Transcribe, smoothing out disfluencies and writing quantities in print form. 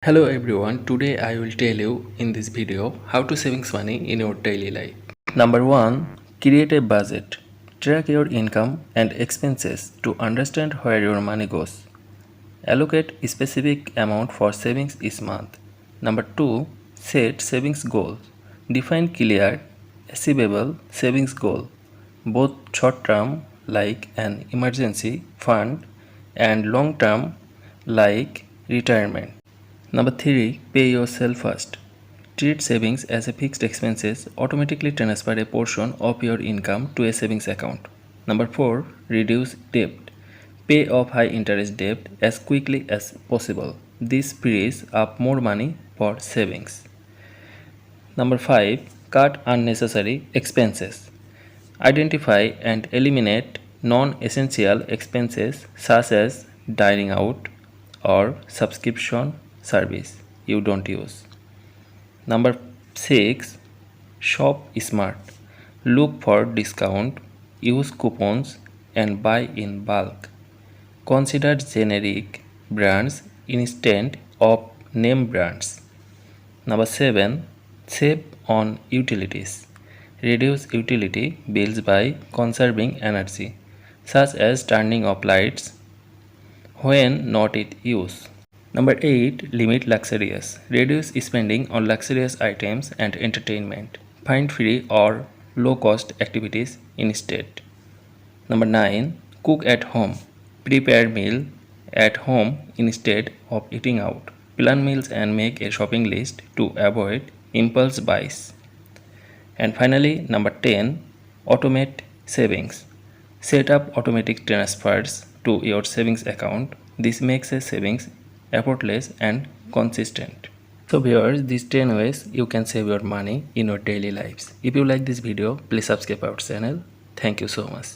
Hello everyone, today I will tell you in this video how to savings money in your daily life. Number 1. Create a budget. Track your income and expenses to understand where your money goes. Allocate a specific amount for savings each month. Number 2. Set savings goals. Define clear, achievable savings goal, both short term like an emergency fund and long term like retirement. Number 3. Pay yourself first. Treat savings as a fixed expenses. Automatically transfer a portion of your income to a savings account. Number 4. Reduce debt. Pay off high interest debt as quickly as possible. This frees up more money for savings. Number 5. Cut unnecessary expenses. Identify and eliminate non-essential expenses such as dining out or subscription service you don't use. Number 6. Shop smart. Look for discount, use coupons and buy in bulk. Consider generic brands instead of name brands. Number 7. Save on utilities. Reduce utility bills by conserving energy, such as turning off lights when not in use. Number 8. Limit luxurious. Reduce spending on luxurious items and entertainment. Find free or low cost activities instead. Number 9. Cook at home. Prepare meal at home instead of eating out. Plan meals and make a shopping list to avoid impulse buys. And finally, number 10. Automate savings. Set up automatic transfers to your savings account. This makes a savings effortless and consistent. So viewers, these 10 ways you can save your money in your daily lives. If you like this video, please subscribe our channel. Thank you so much.